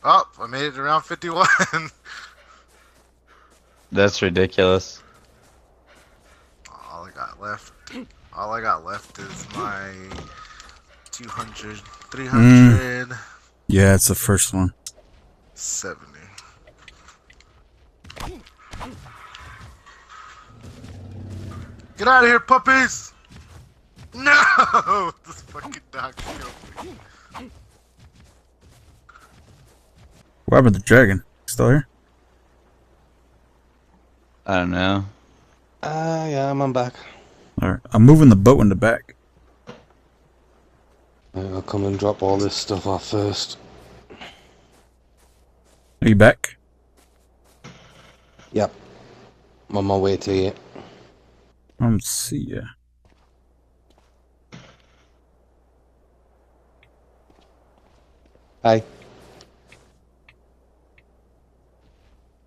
Oh, I made it around 51. That's ridiculous. All I got left. All I got left is my 200, Mm. 300, Yeah, it's the first one. 70. Get out of here, puppies! No! This fucking dog killed me. What happened to the dragon? Still here? I don't know. Yeah, I'm back. Alright. I'm moving the boat in the back. I'll come and drop all this stuff off first. Are you back? Yep. I'm on my way to you. See ya. Hi.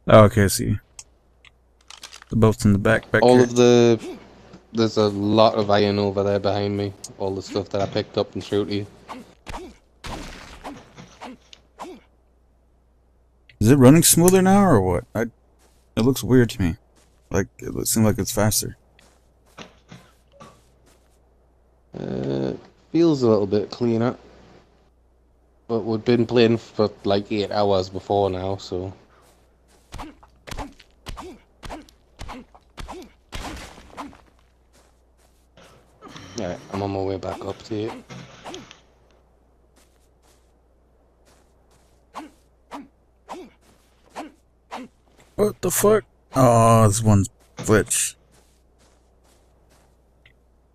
Oh, okay, I see you. The boat's in the back All here. of the... There's a lot of iron over there behind me. All the stuff that I picked up and threw to you. Is it running smoother now or what? It looks weird to me. Like, it seems like it's faster. Feels a little bit cleaner. But we've been playing for like 8 hours before now, so... Yeah, I'm on my way back up to you. What the fuck? Oh, this one's glitch.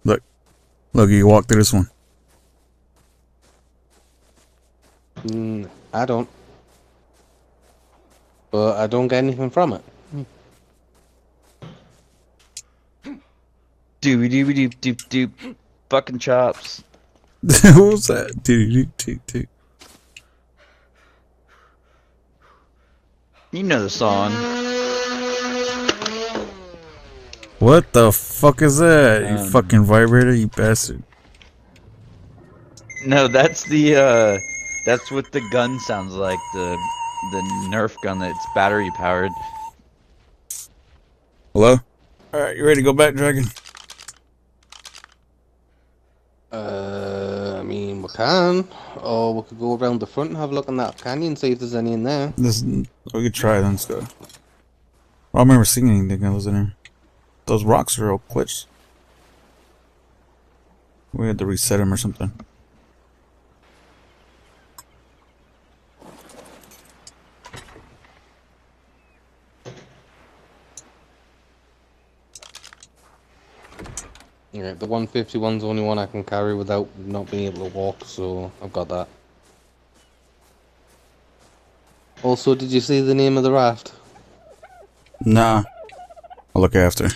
Look. Look, you can walk through this one. I don't. But I don't get anything from it. Doobie doobie doop doop doop. Fucking chops. What was that? Doo-doo-doo-doo-doo. You know the song. What the fuck is that? You fucking vibrator, you bastard. No, that's the that's what the gun sounds like. The Nerf gun that's battery powered. Hello? Alright, you ready to go back, Dragon? I mean, we can. Or we could go around the front and have a look in that canyon, see if there's any in there. We could try then, let's go. I don't remember seeing anything that was in there. Those rocks are all glitched. We had to reset them or something. Yeah, the 151's the only one I can carry without not being able to walk, so I've got that. Also, did you see the name of the raft? Nah. I'll look after.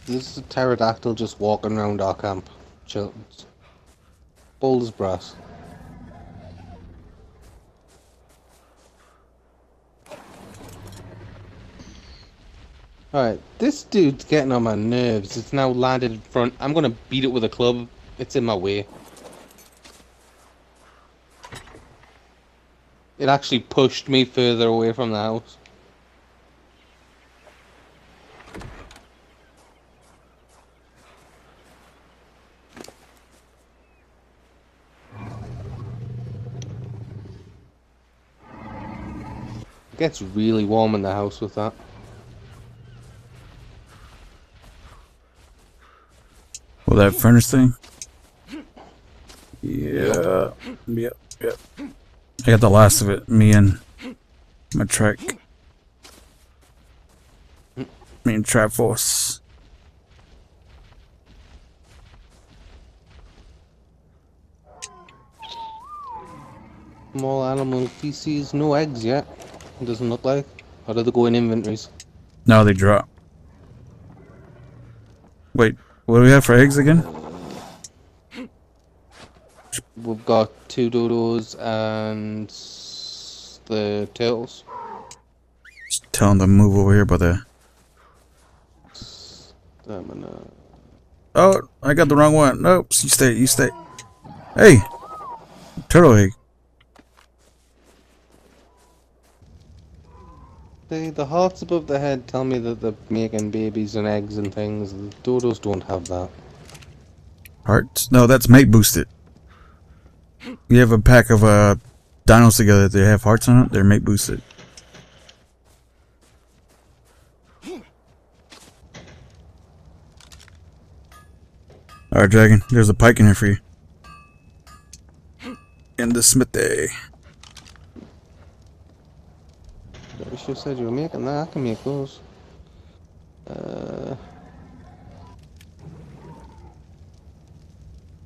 This is a pterodactyl just walking around our camp. Chill. Bold as brass. Alright, this dude's getting on my nerves. It's now landed in front. I'm gonna beat it with a club. It's in my way. It actually pushed me further away from the house. It gets really warm in the house with that. Well, that furnace thing? Yeah. Yep. I got the last of it. Me and my trek. Me and Trap Force. Small animal feces, no eggs yet. It doesn't look like. Or do they go in inventories? No, they drop. Wait, what do we have for eggs again? We've got 2 dodos and the turtles. Just tell them to move over here by the... Stamina. Oh, I got the wrong one. Nope, you stay, you stay. Hey, turtle egg. The hearts above the head tell me that they're making babies and eggs and things. The dodos don't have that. Hearts? No, that's mate boosted. You have a pack of dinos together. They have hearts on it. They're mate boosted. Alright, Dragon. There's a pike in here for you. In the smithy. You should have said you were making that. I can make those.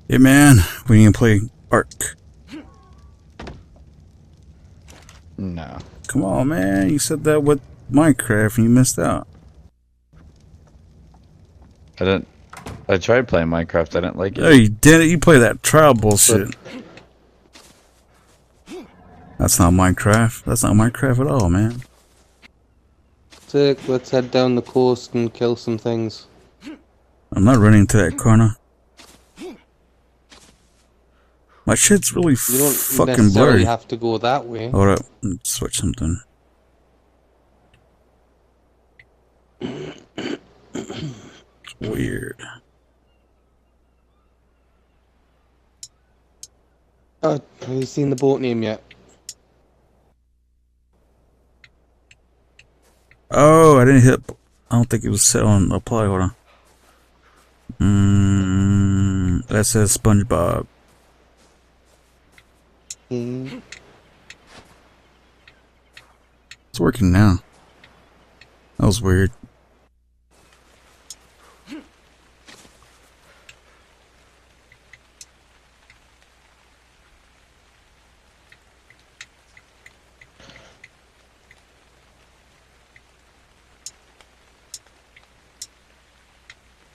Yeah, man. We need to play ARK. No. Come on, man. You said that with Minecraft and you missed out. I tried playing Minecraft. I didn't like it. No, you didn't. You play that trial bullshit. That's not Minecraft. That's not Minecraft at all, man. Sick, let's head down the coast and kill some things. I'm not running into that corner. My shit's really You don't fucking necessarily blurry. have to go that way. Hold up. Let's switch something. It's weird. Oh, have you seen the boat name yet? Oh, I didn't hit. I don't think it was set on apply. Hold on. That says SpongeBob. Hmm. It's working now. That was weird.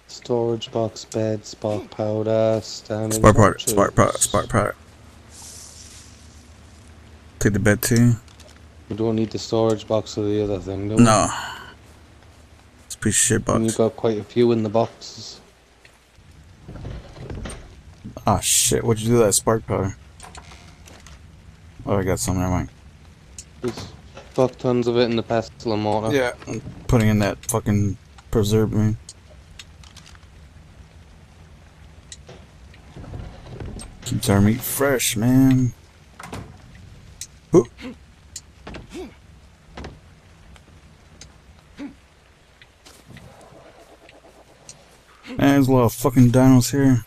Storage box, bed, spark powder, standing Spark powder. torches. Spark powder. Spark powder. Take the bed too. We don't need the storage box or the other thing, do we? No. It's a piece of shit And box. you've got quite a few in the boxes. Ah shit, what'd you do to that spark powder? Oh, I got some, never mind. There's fuck tons of it in the pestle and mortar. Yeah, I'm putting in that fucking preserve, man. Keeps our meat fresh, man. Ooh. Man, there's a lot of fucking dinos here.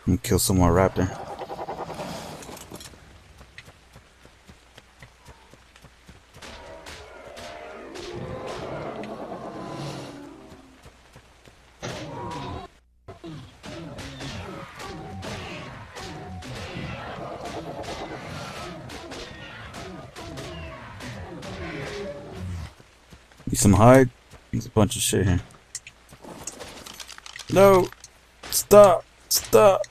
I'm gonna kill some more raptor. Need some hide? There's a bunch of shit here. No! Stop! Stop!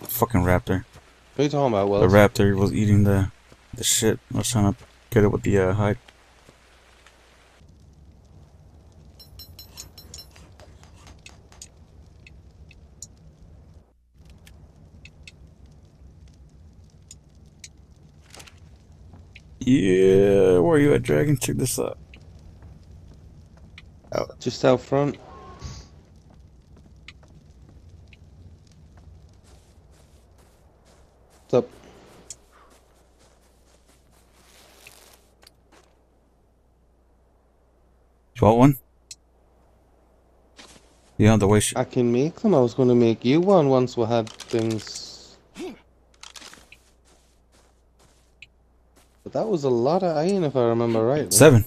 Fucking raptor. What are you talking about, The Wells? raptor was eating the shit. I was trying to get it with the hide. Yeah, where are you at, Dragon? Check this out. Just out front. What's up? You want one? Yeah, on the way. I can make them. I was going to make you one once we had things. But that was a lot of iron, if I remember right. 7.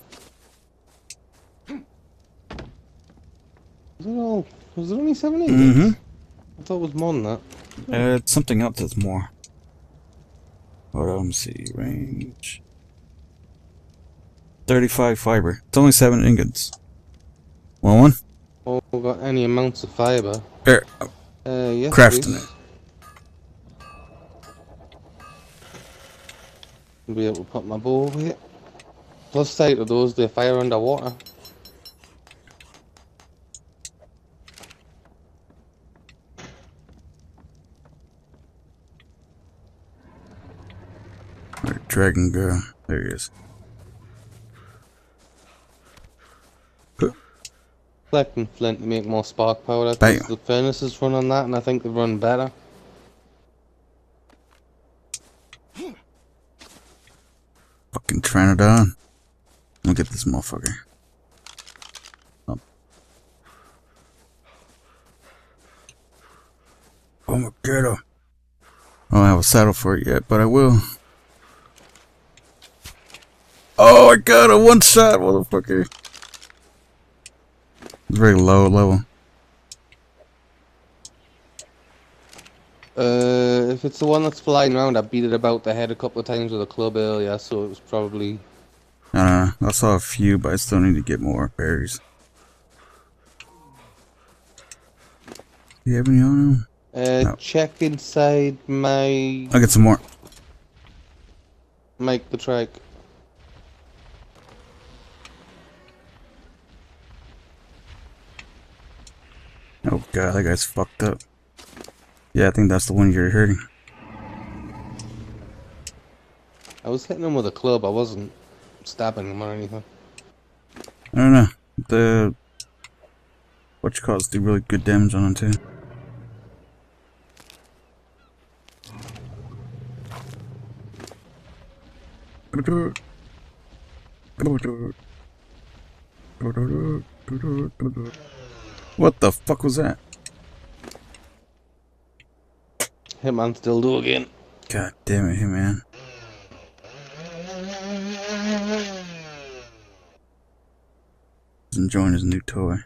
Was it only 7 Mm-hmm. ingots? I thought it was more than that. It's something else that's more. Hold on, let me see. Range. 35 fiber. It's only 7 ingots. Want one? Oh, we got any amounts of fiber. Here. Yes, Crafting please. it. I'll be able to put my bow over here. plus side of those, they fire underwater. Where'd Dragon go? There he is. Collecting flint to make more spark powder. Bam. The furnaces run on that, and I think they run better. Fucking Pteranodon. Look at this motherfucker. Oh. Oh my god. I don't have a saddle for it yet, but I will. Oh, I got a one shot, motherfucker. It's very low level. If it's the one that's flying around, I beat it about the head a couple of times with a club earlier, so it was probably... I don't know. I saw a few, but I still need to get more berries. Do you have any on them? No. Check inside my... I'll get some more. Mike the trike. Oh god, that guy's fucked up. Yeah, I think that's the one you're hurting. I was hitting him with a club, I wasn't stabbing him or anything. I don't know. The... what you call it do really good damage on him too. What the fuck was that? Hitman still do again. God damn it, Hitman. He's enjoying his new toy.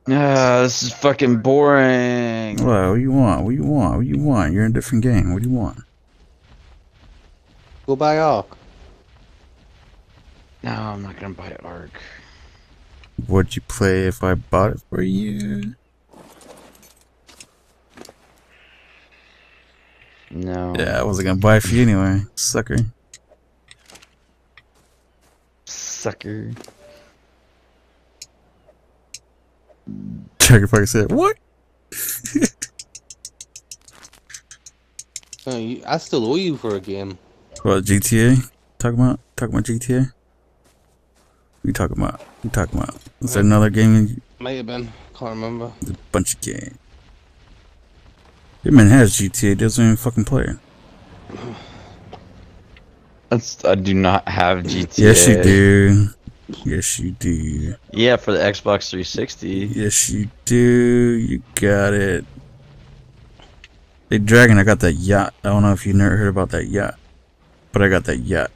Ah, this is fucking boring. What do you want? What do you want? What do you want? You're in a different game. What do you want? Go buy ARK. No, I'm not gonna buy ARK. Would you play if I bought it for you? No. Yeah, I wasn't gonna buy it for you anyway, sucker. Sucker. Checker fucking said, what? I still owe you for a game. What, GTA? Talking about GTA? What you talking about? What you talking about? Is there another game? Might have been. Can't remember. There's a bunch of games. Hitman has GTA, doesn't even fucking play it. I do not have GTA. Yes, you do. Yes, you do. Yeah, for the Xbox 360. Yes, you do. You got it. Hey, Dragon, I got that yacht. I don't know if you never heard about that yacht, but I got that yacht.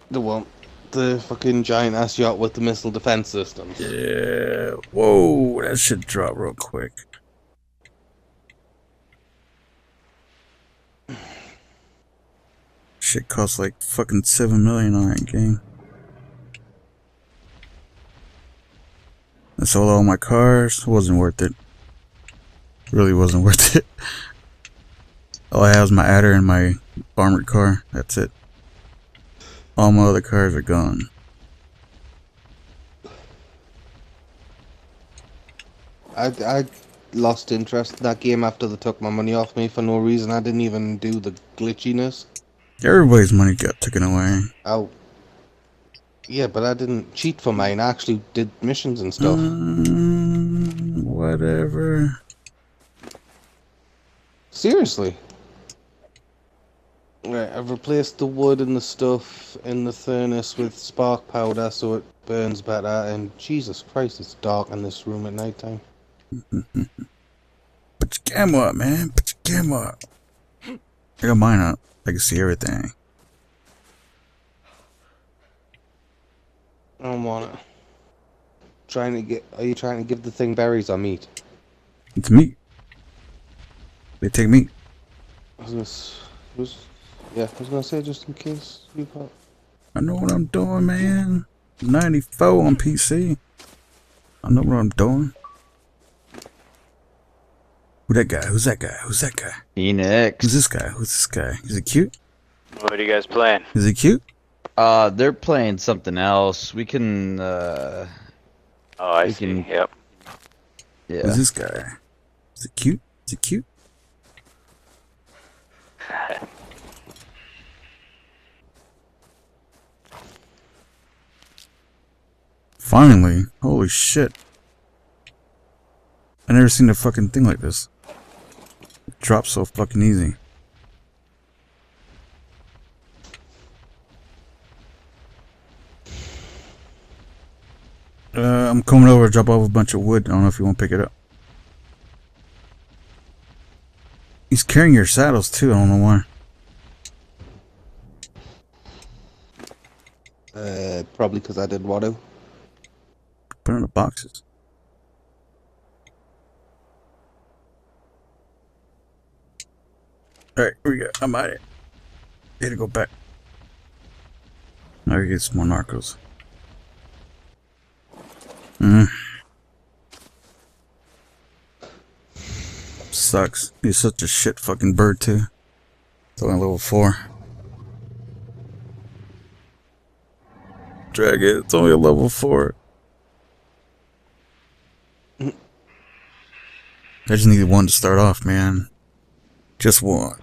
The one. The fucking giant ass yacht with the missile defense systems. Yeah. Whoa, that shit dropped real quick. Shit costs like fucking 7 million on that game. I sold all my cars. It wasn't worth it. Really wasn't worth it. All I have is my adder and my armored car. That's it. All my other cars are gone. I lost interest in that game after they took my money off me for no reason. I didn't even do the glitchiness. Everybody's money got taken away. Oh. Yeah, but I didn't cheat for mine. I actually did missions and stuff. Whatever. Seriously. Right, I've replaced the wood and the stuff in the furnace with spark powder so it burns better. And Jesus Christ, it's dark in this room at night time. Put your camera up, man. Put your camera up. I got mine up. I can see everything. I don't want it. Are you trying to give the thing berries or meat? It's meat. They take meat. I was gonna say just in case you got... I know what I'm doing, man. 94 on PC. I know what I'm doing. Who that guy? Who's that guy? Who's that guy? Phoenix. Who's this guy? Who's this guy? Is he cute? What are you guys playing? Is he cute? They're playing something else. We can, Oh, I We see. can- Yep. yeah. Who's this guy? Is it cute? Is it cute? Finally. Holy shit. I never seen a fucking thing like this. It drops so fucking easy. I'm coming over to drop off a bunch of wood. I don't know if you want to pick it up. He's carrying your saddles too. I don't know why. Probably because I did what? Put it in the boxes. Alright, here we go. I'm at it. Need to go back. Now we get some more narcos. Sucks. He's such a shit fucking bird too. It's only level 4. Drag it. It's only a level 4. I just needed one to start off, man. Just one.